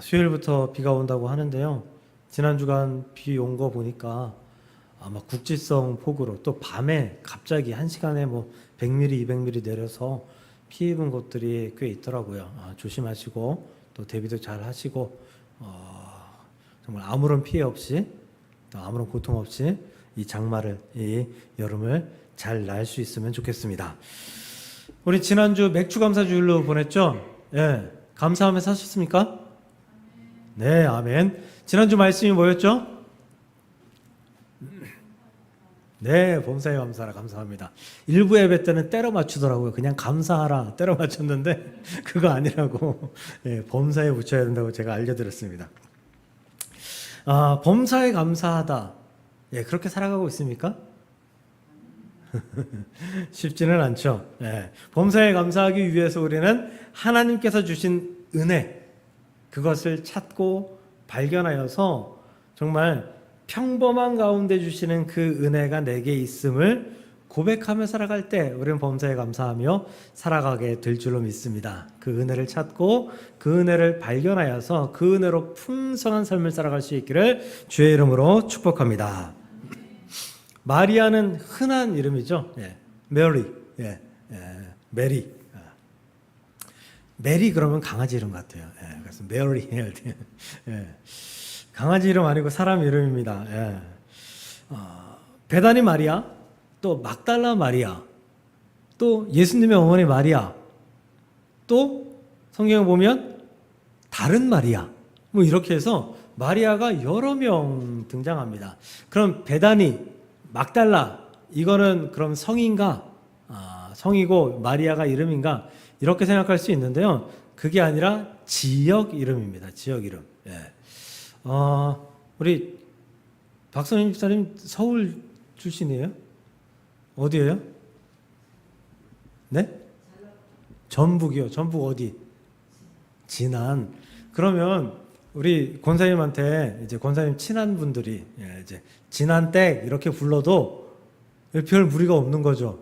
수요일부터 비가 온다고 하는데요. 지난 주간 비 온 거 보니까 아마 국지성 폭우로 또 밤에 갑자기 한 시간에 뭐 100mm, 200mm 내려서 피해 입은 곳들이 꽤 있더라고요. 조심하시고 또 대비도 잘 하시고 정말 아무런 피해 없이 또 아무런 고통 없이 이 장마를 이 여름을 잘 날 수 있으면 좋겠습니다. 우리 지난주 맥주 감사 주일로 보냈죠? 예, 감사하며 사셨습니까? 네, 아멘. 지난주 말씀이 뭐였죠? 네, 범사에 감사하라. 감사합니다. 일부 예배 때는 때려 맞추더라고요. 그냥 감사하라 때려 맞췄는데 그거 아니라고 범사에 붙여야 된다고 제가 알려드렸습니다. 범사에 감사하다. 그렇게 살아가고 있습니까? 쉽지는 않죠. 범사에 감사하기 위해서 우리는 하나님께서 주신 은혜, 그것을 찾고 발견하여서 정말 평범한 가운데 주시는 그 은혜가 내게 있음을 고백하며 살아갈 때 우리는 범사에 감사하며 살아가게 될 줄로 믿습니다. 그 은혜를 찾고 그 은혜를 발견하여서 그 은혜로 풍성한 삶을 살아갈 수 있기를 주의 이름으로 축복합니다. 마리아는 흔한 이름이죠. 메리, 메리. 메리 그러면 강아지 이름 같아요. 그래서 메리. 강아지 이름 아니고 사람 이름입니다. 베다니 마리아, 또 막달라 마리아, 또 예수님의 어머니 마리아, 또 성경에 보면 다른 마리아, 뭐 이렇게 해서 마리아가 여러 명 등장합니다. 그럼 베다니, 막달라, 이거는 그럼 성인가? 성이고 마리아가 이름인가? 이렇게 생각할 수 있는데요. 그게 아니라 지역 이름입니다. 지역 이름. 우리 박선임 집사님 서울 출신이에요? 어디예요? 네? 전북이요. 전북 어디? 진안. 그러면 우리 권사님한테 이제 권사님 친한 분들이 이제 진안댁 이렇게 불러도 별 무리가 없는 거죠.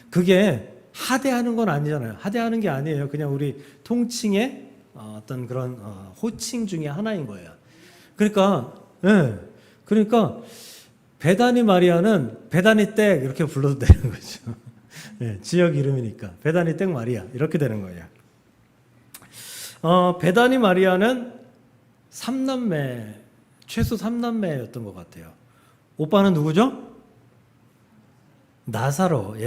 그게 하대하는 건 아니잖아요. 하대하는 게 아니에요. 그냥 우리 통칭의 어떤 그런 호칭 중에 하나인 거예요. 그러니까 베다니 마리아는 베다니 댁 이렇게 불러도 되는 거죠. 지역 이름이니까 베다니 댁 마리아 이렇게 되는 거예요. 베다니 마리아는 3남매, 최소 3남매였던 것 같아요. 오빠는 누구죠? 나사로.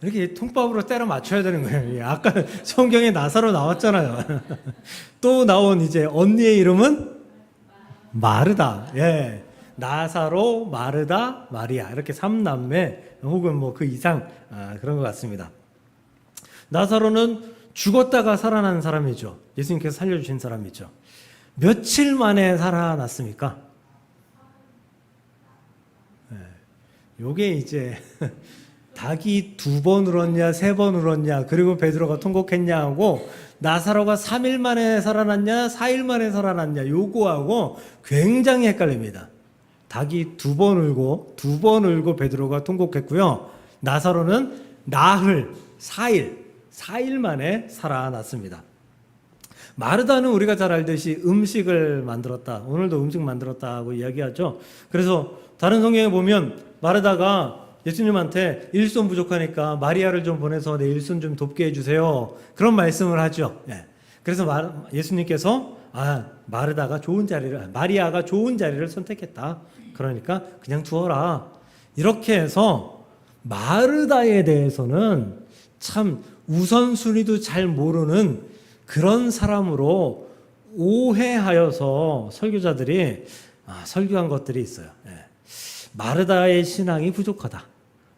이렇게 통밥으로 때려 맞춰야 되는 거예요. 아까 성경에 나사로 나왔잖아요. 또 나온 이제 언니의 이름은 마르다. 나사로, 마르다, 마리아. 이렇게 3남매 혹은 뭐 그 이상 그런 것 같습니다. 나사로는 죽었다가 살아난 사람이죠. 예수님께서 살려주신 사람이죠. 며칠 만에 살아났습니까? 요게 이제 닭이 2번 울었냐 3번 울었냐 그리고 베드로가 통곡했냐 하고 나사로가 3일 만에 살아났냐 4일 만에 살아났냐 요거하고 굉장히 헷갈립니다. 닭이 2번 울고 베드로가 통곡했고요. 나사로는 나흘 4일 만에 살아났습니다. 마르다는 우리가 잘 알듯이 음식을 만들었다. 오늘도 음식 만들었다고 이야기하죠. 그래서 다른 성경에 보면 마르다가 예수님한테 일손 부족하니까 마리아를 좀 보내서 내 일손 좀 돕게 해주세요. 그런 말씀을 하죠. 그래서 예수님께서 마리아가 좋은 자리를 선택했다. 그러니까 그냥 두어라. 이렇게 해서 마르다에 대해서는 참 우선순위도 잘 모르는 그런 사람으로 오해하여서 설교자들이 설교한 것들이 있어요. 마르다의 신앙이 부족하다.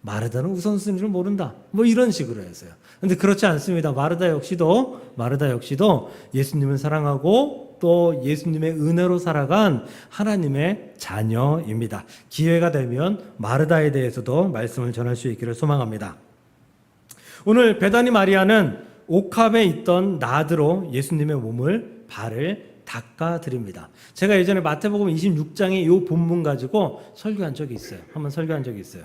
마르다는 우선순위를 모른다. 뭐 이런 식으로 했어요. 근데 그렇지 않습니다. 마르다 역시도 예수님을 사랑하고 또 예수님의 은혜로 살아간 하나님의 자녀입니다. 기회가 되면 마르다에 대해서도 말씀을 전할 수 있기를 소망합니다. 오늘 베다니 마리아는 옥합에 있던 나드로 예수님의 몸을 발을 닦아드립니다. 제가 예전에 마태복음 26장에 이 본문 가지고 설교한 적이 있어요. 한번 설교한 적이 있어요.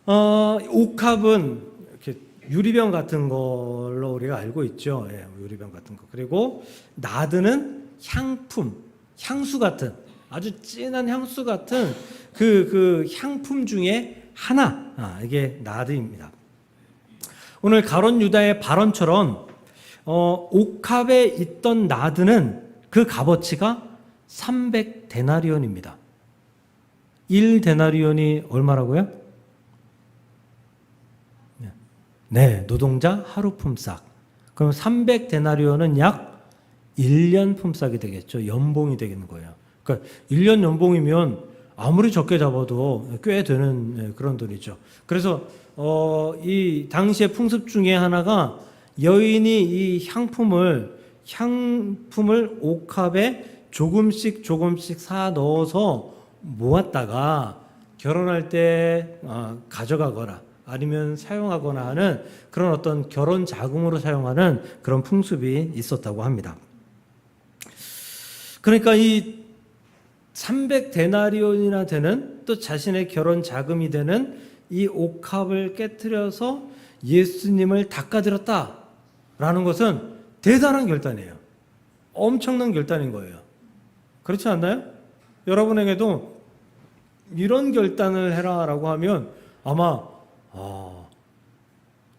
옥합은 이렇게 유리병 같은 걸로 우리가 알고 있죠. 유리병 같은 거. 그리고 나드는 향품, 향수 같은 아주 진한 향수 같은 그 향품 중에 하나, 이게 나드입니다. 오늘 가론 유다의 발언처럼 옥합에 있던 나드는 그 값어치가 300데나리온입니다. 1데나리온이 얼마라고요? 네, 노동자 하루 품삯. 그럼 300데나리온은 약 1년 품삯이 되겠죠. 연봉이 되겠는 거예요. 그러니까 1년 연봉이면 아무리 적게 잡아도 꽤 되는 그런 돈이죠. 그래서 이 당시의 풍습 중에 하나가 여인이 이 향품을 옥합에 조금씩 사 넣어서 모았다가 결혼할 때 가져가거나 아니면 사용하거나 하는 그런 어떤 결혼 자금으로 사용하는 그런 풍습이 있었다고 합니다. 그러니까 이 300데나리온이나 되는 또 자신의 결혼 자금이 되는 이 옥합을 깨트려서 예수님을 닦아드렸다라는 것은 대단한 결단이에요. 엄청난 결단인 거예요. 그렇지 않나요? 여러분에게도 이런 결단을 해라라고 하면 아마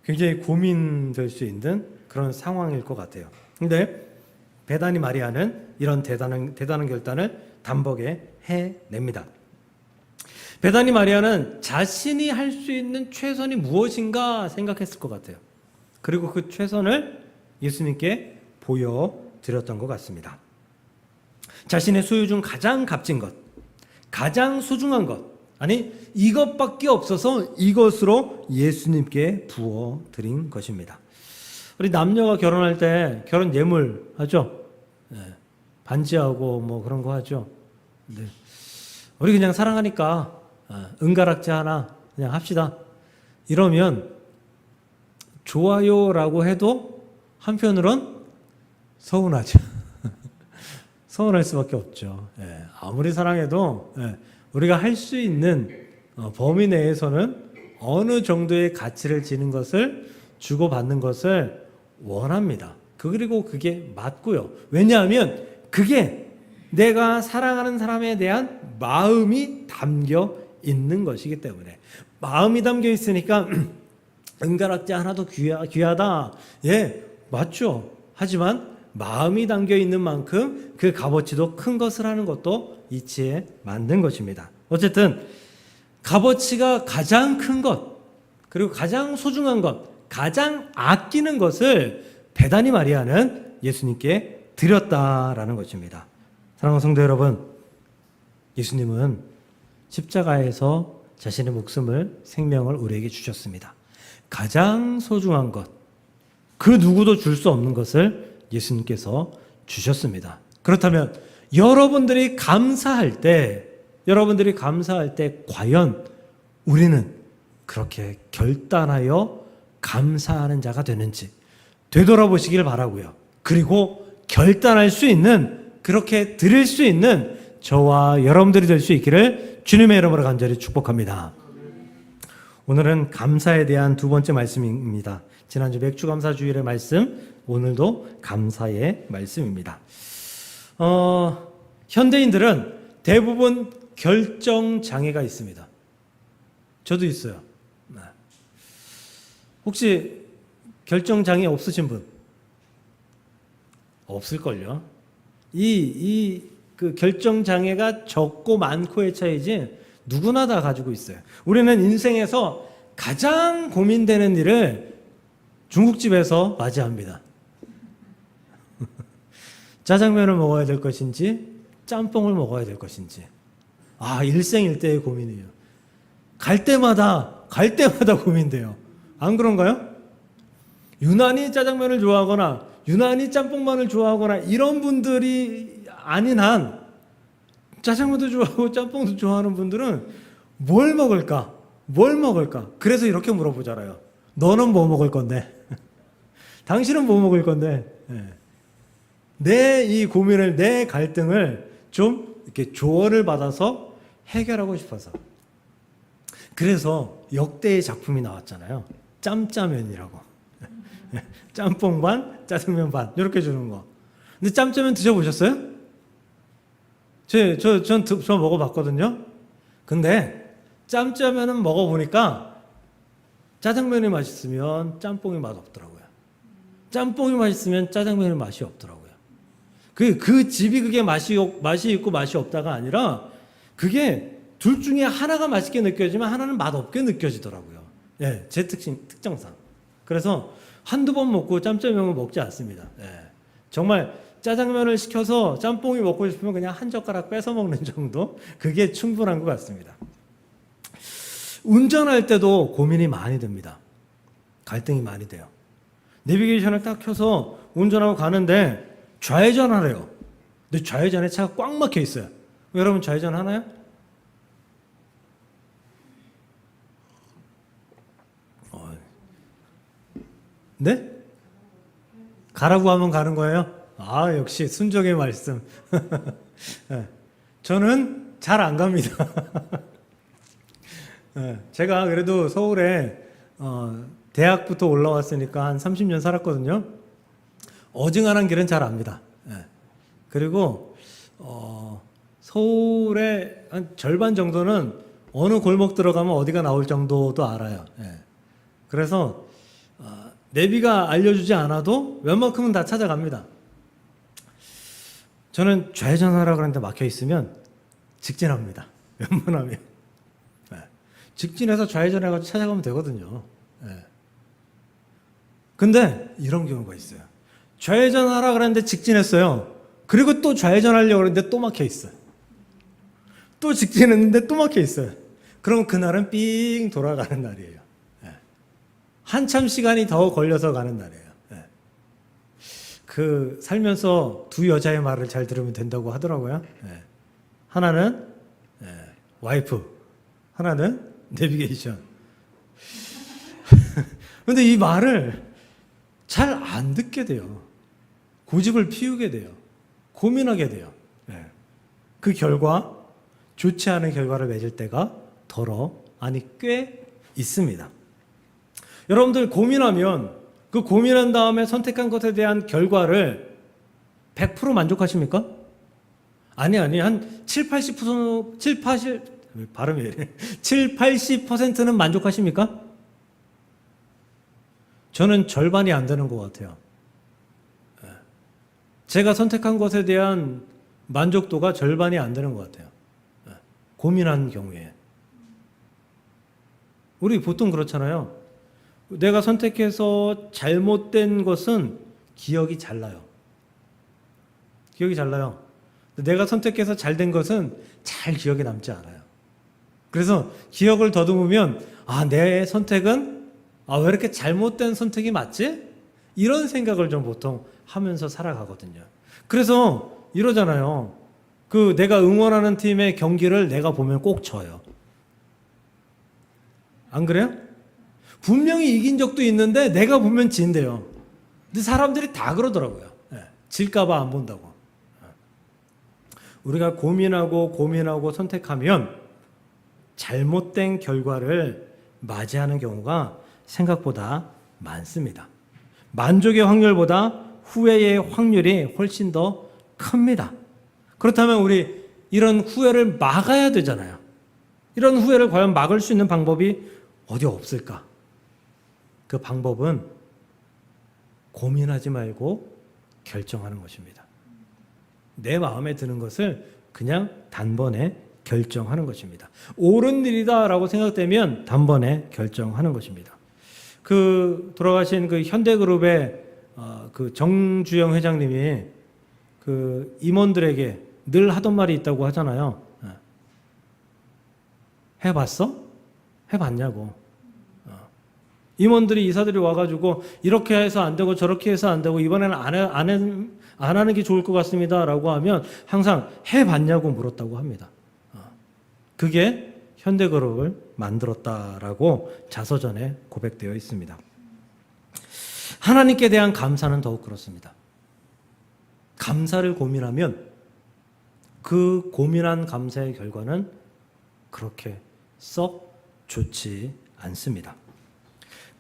굉장히 고민될 수 있는 그런 상황일 것 같아요. 근데 베다니 마리아는 이런 대단한 결단을 단번에 해냅니다. 베다니 마리아는 자신이 할 수 있는 최선이 무엇인가 생각했을 것 같아요. 그리고 그 최선을 예수님께 보여드렸던 것 같습니다. 자신의 소유 중 가장 값진 것, 가장 소중한 것, 아니 이것밖에 없어서 이것으로 예수님께 부어드린 것입니다. 우리 남녀가 결혼할 때 결혼 예물 하죠. 네. 반지하고 뭐 그런 거 하죠. 네. 우리 그냥 사랑하니까 은가락지 하나 그냥 합시다. 이러면 좋아요라고 해도 한편으론 서운하죠. 서운할 수밖에 없죠. 예, 아무리 사랑해도 우리가 할 수 있는 범위 내에서는 어느 정도의 가치를 지는 것을 주고받는 것을 원합니다. 그리고 그게 맞고요. 왜냐하면 그게 내가 사랑하는 사람에 대한 마음이 담겨 있는 것이기 때문에. 마음이 담겨 있으니까 은가락지 하나도 귀하다. 예, 맞죠. 하지만 마음이 담겨 있는 만큼 그 값어치도 큰 것을 하는 것도 이치에 맞는 것입니다. 어쨌든 값어치가 가장 큰 것, 그리고 가장 소중한 것, 가장 아끼는 것을 베다니 마리아는 예수님께 드렸다라는 것입니다. 사랑하는 성도 여러분, 예수님은 십자가에서 자신의 목숨을, 생명을 우리에게 주셨습니다. 가장 소중한 것, 그 누구도 줄 수 없는 것을 예수님께서 주셨습니다. 그렇다면 여러분들이 감사할 때 과연 우리는 그렇게 결단하여 감사하는 자가 되는지 되돌아보시길 바라고요. 그리고 결단할 수 있는, 그렇게 드릴 수 있는 저와 여러분들이 될 수 있기를 주님의 이름으로 간절히 축복합니다. 오늘은 감사에 대한 두 번째 말씀입니다. 지난주 맥주감사주일의 말씀, 오늘도 감사의 말씀입니다. 현대인들은 대부분 결정장애가 있습니다. 저도 있어요. 혹시 결정장애 없으신 분? 없을걸요. 그 결정장애가 적고 많고의 차이지 누구나 다 가지고 있어요. 우리는 인생에서 가장 고민되는 일을 중국집에서 맞이합니다. 짜장면을 먹어야 될 것인지 짬뽕을 먹어야 될 것인지. 일생일대의 고민이에요. 갈 때마다 고민돼요. 안 그런가요? 유난히 짜장면을 좋아하거나 유난히 짬뽕만을 좋아하거나 이런 분들이 아닌 한 짜장면도 좋아하고 짬뽕도 좋아하는 분들은 뭘 먹을까? 그래서 이렇게 물어보잖아요. 너는 뭐 먹을 건데? 당신은 뭐 먹을 건데? 내 이 고민을, 내 갈등을 좀 이렇게 조언을 받아서 해결하고 싶어서. 그래서 역대의 작품이 나왔잖아요. 짬짜면이라고. 짬뽕 반, 짜장면 반 이렇게 주는 거. 근데 짬짜면 드셔보셨어요? 저 먹어봤거든요. 근데 짬짜면은 먹어보니까 짜장면이 맛있으면 짬뽕이 맛없더라고요. 짬뽕이 맛있으면 짜장면이 맛이 없더라고요. 그 집이 그게 맛이 있고 맛이 없다가 아니라 그게 둘 중에 하나가 맛있게 느껴지면 하나는 맛없게 느껴지더라고요. 예, 제 특정상. 그래서 한두 번 먹고 짬짜면을 먹지 않습니다. 예, 정말 짜장면을 시켜서 짬뽕이 먹고 싶으면 그냥 한 젓가락 뺏어 먹는 정도? 그게 충분한 것 같습니다. 운전할 때도 고민이 많이 됩니다. 갈등이 많이 돼요. 내비게이션을 딱 켜서 운전하고 가는데 좌회전하래요. 근데 좌회전에 차가 꽉 막혀 있어요. 여러분 좌회전 하나요? 네? 가라고 하면 가는 거예요? 아, 역시 순종의 말씀. 네, 저는 잘 안 갑니다. 네, 제가 그래도 서울에 대학부터 올라왔으니까 한 30년 살았거든요. 어중간한 길은 잘 압니다. 네, 그리고 서울의 한 절반 정도는 어느 골목 들어가면 어디가 나올 정도도 알아요. 네, 그래서 내비가 알려주지 않아도 웬만큼은 다 찾아갑니다. 저는 좌회전하라 그러는데 막혀 있으면 직진합니다. 웬만하면. 네. 직진해서 좌회전해가지고 찾아가면 되거든요. 네. 근데 이런 경우가 있어요. 좌회전하라 그러는데 직진했어요. 그리고 또 좌회전하려고 그러는데 또 막혀 있어요. 또 직진했는데 또 막혀 있어요. 그럼 그날은 삥 돌아가는 날이에요. 네. 한참 시간이 더 걸려서 가는 날이에요. 그 살면서 두 여자의 말을 잘 들으면 된다고 하더라고요. 예. 하나는 와이프, 하나는 내비게이션. 근데 이 말을 잘 안 듣게 돼요. 고집을 피우게 돼요. 고민하게 돼요. 예. 그 결과 좋지 않은 결과를 맺을 때가 꽤 있습니다. 여러분들 고민하면 그 고민한 다음에 선택한 것에 대한 결과를 100% 만족하십니까? 아니, 한 7, 80%는 만족하십니까? 저는 절반이 안 되는 것 같아요. 제가 선택한 것에 대한 만족도가 절반이 안 되는 것 같아요. 고민한 경우에. 우리 보통 그렇잖아요. 내가 선택해서 잘못된 것은 기억이 잘 나요. 내가 선택해서 잘된 것은 잘 기억에 남지 않아요. 그래서 기억을 더듬으면 내 선택은 왜 이렇게 잘못된 선택이 맞지? 이런 생각을 좀 보통 하면서 살아가거든요. 그래서 이러잖아요. 내가 응원하는 팀의 경기를 내가 보면 꼭 져요. 안 그래요? 분명히 이긴 적도 있는데 내가 보면 진대요. 근데 사람들이 다 그러더라고요. 질까봐 안 본다고. 우리가 고민하고 선택하면 잘못된 결과를 맞이하는 경우가 생각보다 많습니다. 만족의 확률보다 후회의 확률이 훨씬 더 큽니다. 그렇다면 우리 이런 후회를 막아야 되잖아요. 이런 후회를 과연 막을 수 있는 방법이 어디 없을까? 그 방법은 고민하지 말고 결정하는 것입니다. 내 마음에 드는 것을 그냥 단번에 결정하는 것입니다. 옳은 일이다라고 생각되면 단번에 결정하는 것입니다. 돌아가신 현대그룹의 정주영 회장님이 임원들에게 늘 하던 말이 있다고 하잖아요. 해봤어? 해봤냐고. 임원들이 이사들이 와가지고 이렇게 해서 안 되고 저렇게 해서 안 되고 이번에는 안 하는 게 좋을 것 같습니다라고 하면 항상 해봤냐고 물었다고 합니다. 그게 현대그룹을 만들었다라고 자서전에 고백되어 있습니다. 하나님께 대한 감사는 더욱 그렇습니다. 감사를 고민하면 그 고민한 감사의 결과는 그렇게 썩 좋지 않습니다.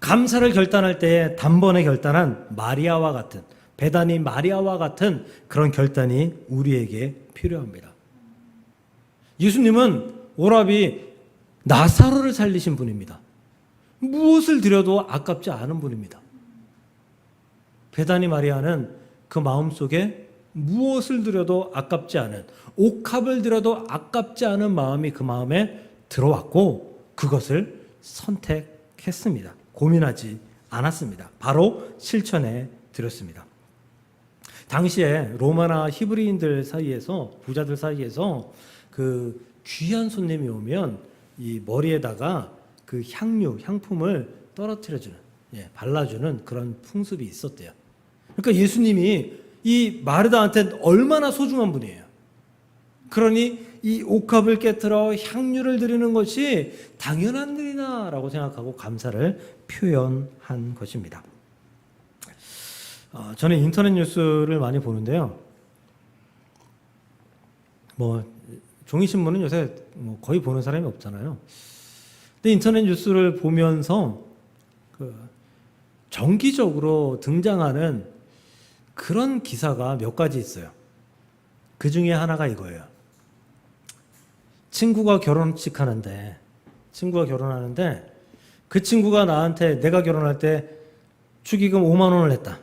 감사를 결단할 때 단번에 결단한 마리아와 같은, 베다니 마리아와 같은 그런 결단이 우리에게 필요합니다. 예수님은 오라비 나사로를 살리신 분입니다. 무엇을 드려도 아깝지 않은 분입니다. 베다니 마리아는 그 마음속에 무엇을 드려도 아깝지 않은, 옥합을 드려도 아깝지 않은 마음이 그 마음에 들어왔고 그것을 선택했습니다. 고민하지 않았습니다. 바로 실천해 드렸습니다. 당시에 로마나 히브리인들 사이에서, 부자들 사이에서 그 귀한 손님이 오면 이 머리에다가 그 향품을 떨어뜨려주는, 발라주는 그런 풍습이 있었대요. 그러니까 예수님이 이 마르다한테 얼마나 소중한 분이에요. 그러니 이 옥합을 깨트려 향유를 드리는 것이 당연한 일이다라고 생각하고 감사를 표현한 것입니다. 저는 인터넷 뉴스를 많이 보는데요. 종이신문은 요새 거의 보는 사람이 없잖아요. 근데 인터넷 뉴스를 보면서 정기적으로 등장하는 그런 기사가 몇 가지 있어요. 그 중에 하나가 이거예요. 친구가 결혼하는데 그 친구가 나한테 내가 결혼할 때 축의금 5만 원을 냈다.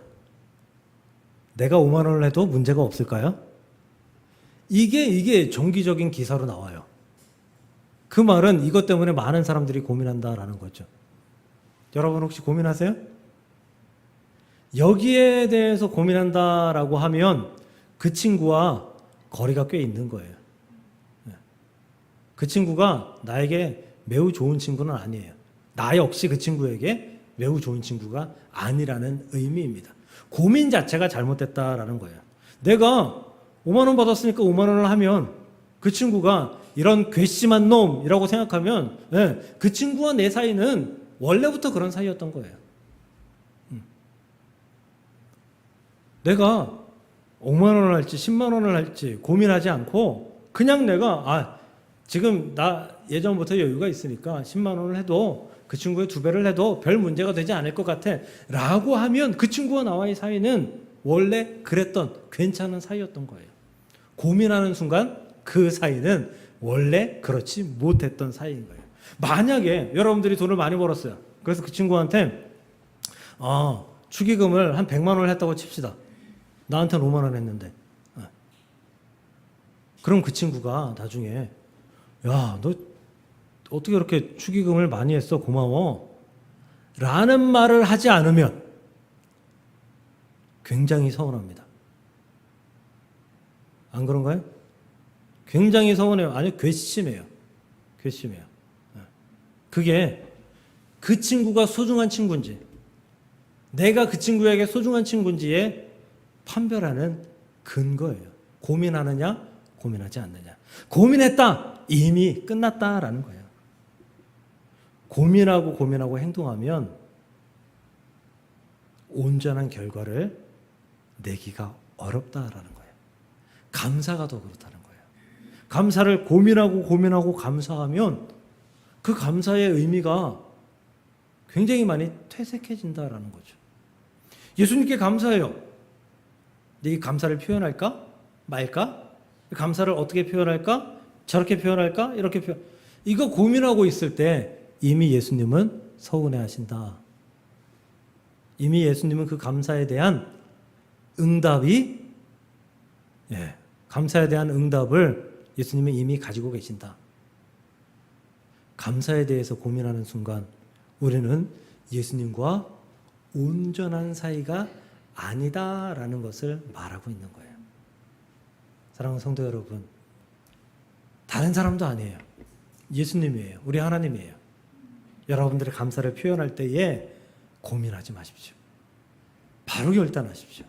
내가 5만 원을 해도 문제가 없을까요? 이게 정기적인 기사로 나와요. 그 말은 이것 때문에 많은 사람들이 고민한다라는 거죠. 여러분 혹시 고민하세요? 여기에 대해서 고민한다라고 하면 그 친구와 거리가 꽤 있는 거예요. 그 친구가 나에게 매우 좋은 친구는 아니에요. 나 역시 그 친구에게 매우 좋은 친구가 아니라는 의미입니다. 고민 자체가 잘못됐다라는 거예요. 내가 5만 원 받았으니까 5만 원을 하면 그 친구가 이런 괘씸한 놈이라고 생각하면 그 친구와 내 사이는 원래부터 그런 사이였던 거예요. 내가 5만 원을 할지 10만 원을 할지 고민하지 않고 그냥 내가 지금 나 예전부터 여유가 있으니까 10만 원을 해도 그 친구의 2배를 해도 별 문제가 되지 않을 것 같아 라고 하면 그 친구와 나와의 사이는 원래 그랬던 괜찮은 사이였던 거예요. 고민하는 순간 그 사이는 원래 그렇지 못했던 사이인 거예요. 만약에 여러분들이 돈을 많이 벌었어요. 그래서 그 친구한테 축의금을 한 100만 원을 했다고 칩시다. 나한테는 5만 원 했는데. 그럼 그 친구가 나중에 야, 너 어떻게 그렇게 축의금을 많이 했어? 고마워. 라는 말을 하지 않으면 굉장히 서운합니다. 안 그런가요? 굉장히 서운해요. 아니, 괘씸해요. 그게 그 친구가 소중한 친구인지, 내가 그 친구에게 소중한 친구인지에 판별하는 근거예요. 고민하느냐, 고민하지 않느냐. 고민했다. 이미 끝났다라는 거예요. 고민하고 행동하면 온전한 결과를 내기가 어렵다라는 거예요. 감사가 더 그렇다는 거예요. 감사를 고민하고 감사하면 그 감사의 의미가 굉장히 많이 퇴색해진다라는 거죠. 예수님께 감사해요. 이 감사를 표현할까? 말까? 감사를 어떻게 표현할까? 저렇게 표현할까? 이렇게 표현. 이거 고민하고 있을 때 이미 예수님은 서운해 하신다. 이미 예수님은 그 감사에 대한 응답이, 감사에 대한 응답을 예수님은 이미 가지고 계신다. 감사에 대해서 고민하는 순간 우리는 예수님과 온전한 사이가 아니다라는 것을 말하고 있는 거예요. 사랑하는 성도 여러분, 다른 사람도 아니에요. 예수님이에요. 우리 하나님이에요. 여러분들의 감사를 표현할 때에 고민하지 마십시오. 바로 결단하십시오.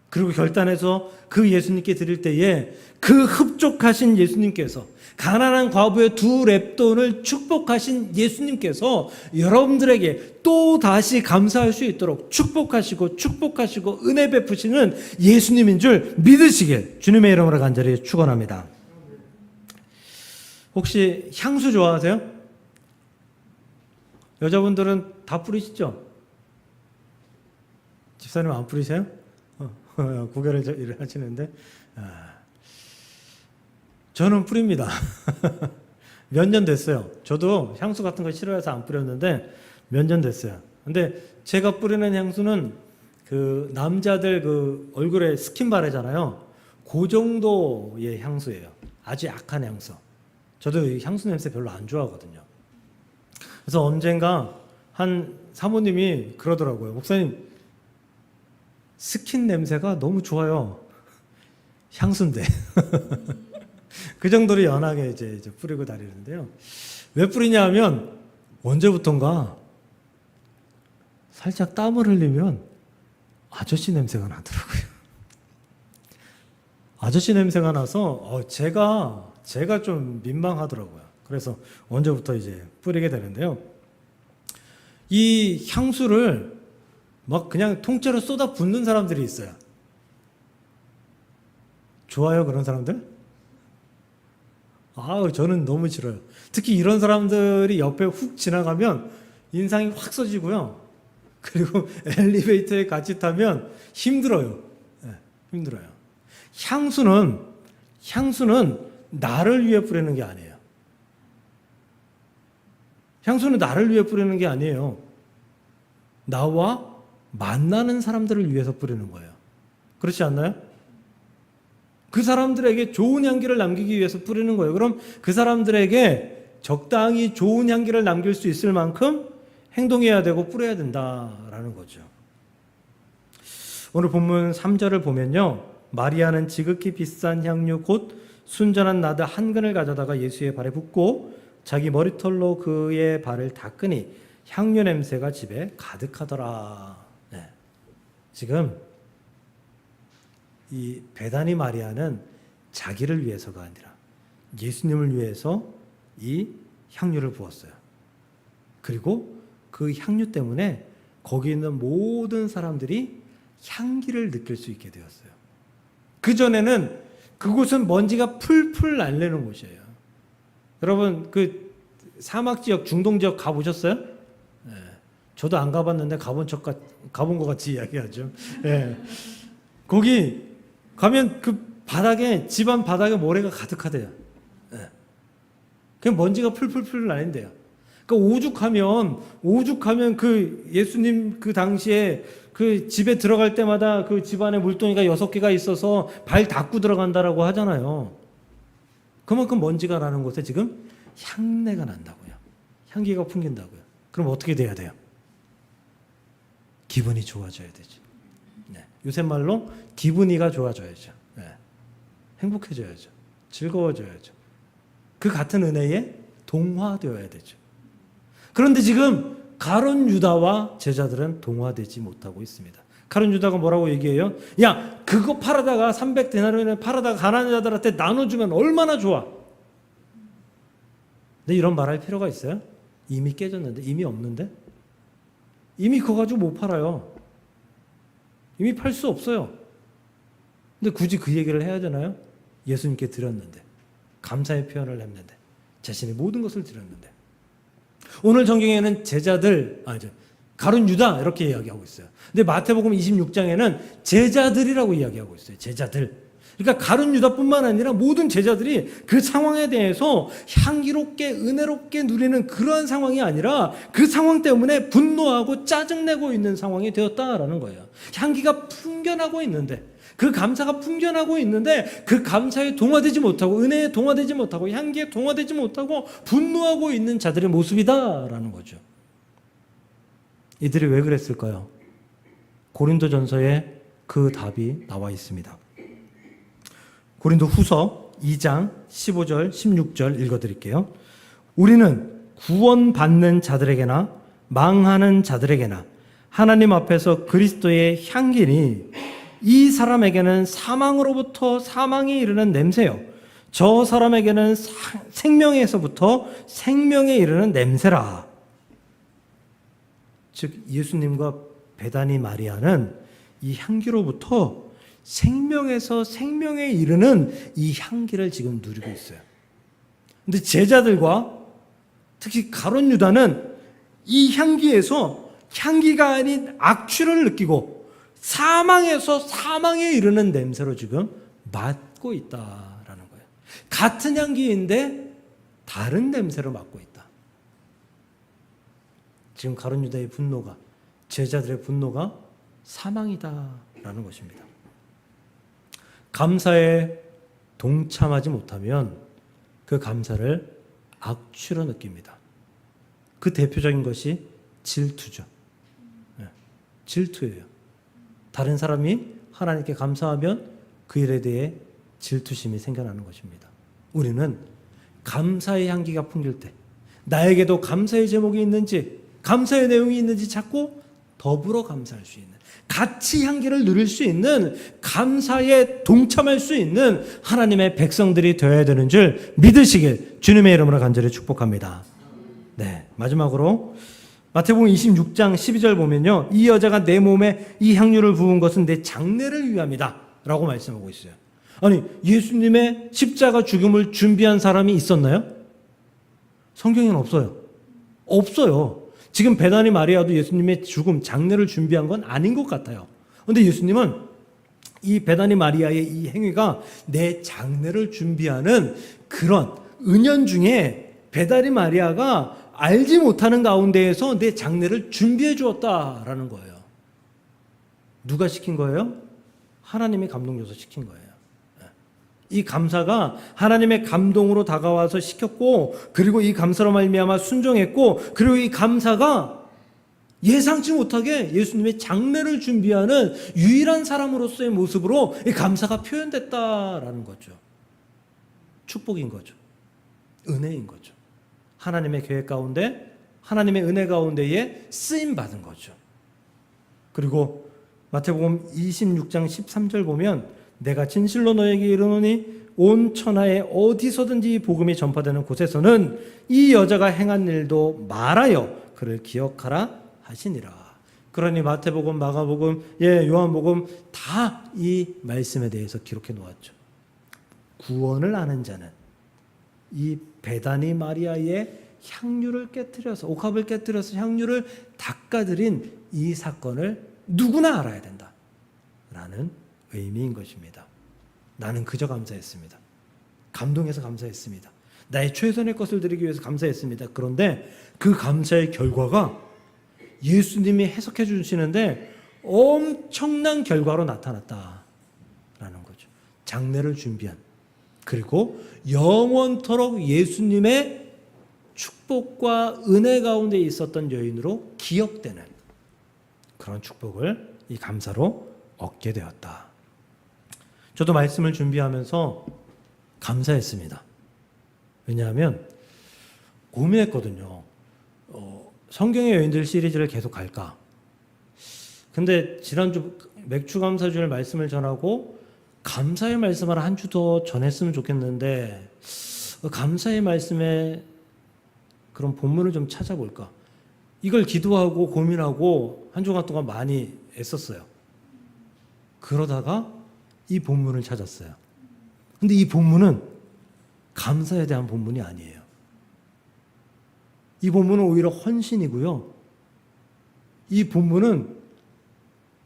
그리고 결단해서 그 예수님께 드릴 때에 그 흡족하신 예수님께서, 가난한 과부의 2렙돈을 축복하신 예수님께서 여러분들에게 또 다시 감사할 수 있도록 축복하시고 은혜 베푸시는 예수님인 줄 믿으시길 주님의 이름으로 간절히 축원합니다. 혹시 향수 좋아하세요? 여자분들은 다 뿌리시죠? 집사님 안 뿌리세요? 고개를 하시는데 저는 뿌립니다. 몇 년 됐어요. 저도 향수 같은 거 싫어해서 안 뿌렸는데 몇 년 됐어요. 근데 제가 뿌리는 향수는 그 남자들 그 얼굴에 스킨 바르잖아요. 그 정도의 향수예요. 아주 약한 향수. 저도 이 향수 냄새 별로 안 좋아하거든요. 그래서 언젠가 한 사모님이 그러더라고요. 목사님, 스킨 냄새가 너무 좋아요. 향수인데. 그 정도로 연하게 이제 뿌리고 다니는데요. 왜 뿌리냐 하면 언제부턴가 살짝 땀을 흘리면 아저씨 냄새가 나더라고요. 아저씨 냄새가 나서 제가 좀 민망하더라고요. 그래서 언제부터 이제 뿌리게 되는데요. 이 향수를 막 그냥 통째로 쏟아 붓는 사람들이 있어요. 좋아요, 그런 사람들? 저는 너무 싫어요. 특히 이런 사람들이 옆에 훅 지나가면 인상이 확 써지고요. 그리고 엘리베이터에 같이 타면 힘들어요. 네, 힘들어요. 향수는 나를 위해 뿌리는 게 아니에요. 향수는 나를 위해 뿌리는 게 아니에요. 나와 만나는 사람들을 위해서 뿌리는 거예요. 그렇지 않나요? 그 사람들에게 좋은 향기를 남기기 위해서 뿌리는 거예요. 그럼 그 사람들에게 적당히 좋은 향기를 남길 수 있을 만큼 행동해야 되고 뿌려야 된다라는 거죠. 오늘 본문 3절을 보면요. 마리아는 지극히 비싼 향유 곧 순전한 나드 한 근을 가져다가 예수의 발에 붓고 자기 머리털로 그의 발을 닦으니 향유 냄새가 집에 가득하더라. 네. 지금 이 베다니 마리아는 자기를 위해서가 아니라 예수님을 위해서 이 향유를 부었어요. 그리고 그 향유 때문에 거기 있는 모든 사람들이 향기를 느낄 수 있게 되었어요. 그전에는 그곳은 먼지가 풀풀 날리는 곳이에요. 여러분 그 사막 지역, 중동 지역 가보셨어요? 네. 저도 안 가봤는데 가본 것 같이 이야기하죠. 네. 거기 가면 그 바닥에, 집안 바닥에 모래가 가득하대요. 네. 그냥 먼지가 풀풀풀 나는데요. 그러니까 오죽하면 그 예수님 그 당시에 그 집에 들어갈 때마다 그 집안에 물동이가 6개가 있어서 발 닦고 들어간다라고 하잖아요. 그만큼 먼지가 나는 곳에 지금 향내가 난다고요. 향기가 풍긴다고요. 그럼 어떻게 돼야 돼요? 기분이 좋아져야 되죠. 네. 요새 말로 기분이가 좋아져야죠. 네. 행복해져야죠. 즐거워져야죠. 그 같은 은혜에 동화되어야 되죠. 그런데 지금 가룟 유다와 제자들은 동화되지 못하고 있습니다. 가룟 유다가 뭐라고 얘기해요? 야, 그거 팔아다가 300데나리온을 팔아다가 가난한 자들한테 나눠주면 얼마나 좋아. 근데 이런 말할 필요가 있어요? 이미 깨졌는데, 이미 없는데? 이미 그거 가지고 못 팔아요. 이미 팔 수 없어요. 근데 굳이 그 얘기를 해야 되나요? 예수님께 드렸는데, 감사의 표현을 했는데, 자신의 모든 것을 드렸는데. 오늘 성경에는 가룟 유다 이렇게 이야기하고 있어요. 근데 마태복음 26장에는 제자들이라고 이야기하고 있어요. 제자들. 그러니까 가룟 유다뿐만 아니라 모든 제자들이 그 상황에 대해서 향기롭게 은혜롭게 누리는 그러한 상황이 아니라 그 상황 때문에 분노하고 짜증내고 있는 상황이 되었다라는 거예요. 향기가 풍겨나고 있는데, 그 감사가 풍겨나고 있는데 그 감사에 동화되지 못하고 은혜에 동화되지 못하고 향기에 동화되지 못하고 분노하고 있는 자들의 모습이다라는 거죠. 이들이 왜 그랬을까요? 고린도전서에 그 답이 나와 있습니다. 고린도 후서 2장 15절 16절 읽어드릴게요. 우리는 구원받는 자들에게나 망하는 자들에게나 하나님 앞에서 그리스도의 향기니 이 사람에게는 사망으로부터 사망에 이르는 냄새요, 저 사람에게는 생명에서부터 생명에 이르는 냄새라. 즉 예수님과 베다니 마리아는 이 향기로부터 생명에서 생명에 이르는 이 향기를 지금 누리고 있어요. 근데 제자들과 특히 가룟 유다는 이 향기에서 향기가 아닌 악취를 느끼고 사망에서 사망에 이르는 냄새로 지금 맡고 있다라는 거예요. 같은 향기인데 다른 냄새로 맡고 있다. 지금 가룟 유다의 분노가, 제자들의 분노가 사망이다라는 것입니다. 감사에 동참하지 못하면 그 감사를 악취로 느낍니다. 그 대표적인 것이 질투죠. 질투예요. 다른 사람이 하나님께 감사하면 그 일에 대해 질투심이 생겨나는 것입니다. 우리는 감사의 향기가 풍길 때 나에게도 감사의 제목이 있는지, 감사의 내용이 있는지 찾고 더불어 감사할 수 있는, 같이 향기를 누릴 수 있는, 감사에 동참할 수 있는 하나님의 백성들이 되어야 되는 줄 믿으시길 주님의 이름으로 간절히 축복합니다. 네, 마지막으로 마태복음 26장 12절 보면요, 이 여자가 내 몸에 이 향유를 부은 것은 내 장례를 위함이다 라고 말씀하고 있어요. 아니, 예수님의 십자가 죽음을 준비한 사람이 있었나요? 성경에는 없어요. 없어요. 지금 베다니 마리아도 예수님의 죽음, 장례를 준비한 건 아닌 것 같아요. 그런데 예수님은 이 베다니 마리아의 이 행위가 내 장례를 준비하는 그런 은연중에 베다니 마리아가 알지 못하는 가운데에서 내 장례를 준비해 주었다라는 거예요. 누가 시킨 거예요? 하나님이 감동 줘서 시킨 거예요. 이 감사가 하나님의 감동으로 다가와서 시켰고, 그리고 이 감사로 말미암아 순종했고, 그리고 이 감사가 예상치 못하게 예수님의 장례를 준비하는 유일한 사람으로서의 모습으로 이 감사가 표현됐다라는 거죠. 축복인 거죠. 은혜인 거죠. 하나님의 계획 가운데, 하나님의 은혜 가운데에 쓰임 받은 거죠. 그리고 마태복음 26장 13절 보면 내가 진실로 너에게 이르노니 온 천하에 어디서든지 이 복음이 전파되는 곳에서는 이 여자가 행한 일도 말하여 그를 기억하라 하시니라. 그러니 마태복음, 마가복음, 요한복음 다 이 말씀에 대해서 기록해 놓았죠. 구원을 아는 자는 이 베다니 마리아의 향유를 깨뜨려서, 옥합을 깨뜨려서 향유를 닦아들인 이 사건을 누구나 알아야 된다 라는 의미인 것입니다. 나는 그저 감사했습니다. 감동해서 감사했습니다. 나의 최선의 것을 드리기 위해서 감사했습니다. 그런데 그 감사의 결과가 예수님이 해석해 주시는데 엄청난 결과로 나타났다라는 거죠. 장례를 준비한, 그리고 영원토록 예수님의 축복과 은혜 가운데 있었던 여인으로 기억되는 그런 축복을 이 감사로 얻게 되었다. 저도 말씀을 준비하면서 감사했습니다. 왜냐하면 고민했거든요. 성경의 여인들 시리즈를 계속 할까? 근데 지난주 맥주 감사주일 말씀을 전하고 감사의 말씀을 한 주 더 전했으면 좋겠는데, 감사의 말씀에 그런 본문을 좀 찾아볼까? 이걸 기도하고 고민하고 한 주간 동안 많이 애썼어요. 그러다가 이 본문을 찾았어요. 근데 이 본문은 감사에 대한 본문이 아니에요. 이 본문은 오히려 헌신이고요. 이 본문은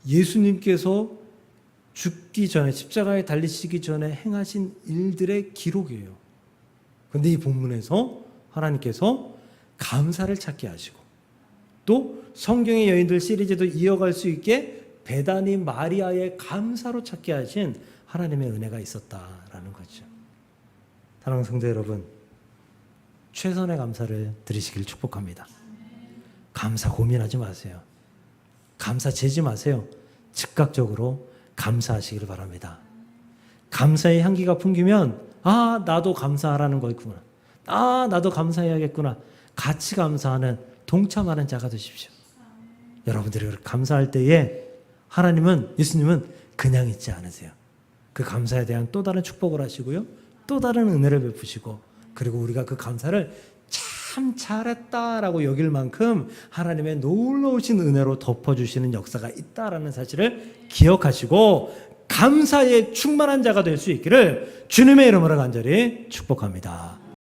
예수님께서 죽기 전에, 십자가에 달리시기 전에 행하신 일들의 기록이에요. 그런데 이 본문에서 하나님께서 감사를 찾게 하시고, 또 성경의 여인들 시리즈도 이어갈 수 있게 베다니 마리아의 감사로 찾게 하신 하나님의 은혜가 있었다라는 거죠. 사랑하는 성도 여러분, 최선의 감사를 드리시길 축복합니다. 감사 고민하지 마세요. 감사 재지 마세요. 즉각적으로 감사하시기를 바랍니다. 감사의 향기가 풍기면, 아, 나도 감사하라는 거있구나. 아, 나도 감사해야겠구나. 같이 감사하는, 동참하는 자가 되십시오. 여러분들이 감사할 때에 하나님은, 예수님은 그냥 있지 않으세요. 그 감사에 대한 또 다른 축복을 하시고요, 또 다른 은혜를 베푸시고, 그리고 우리가 그 감사를 참 잘했다라고 여길 만큼 하나님의 놀라우신 은혜로 덮어주시는 역사가 있다라는 사실을 기억하시고 감사에 충만한 자가 될 수 있기를 주님의 이름으로 간절히 축복합니다.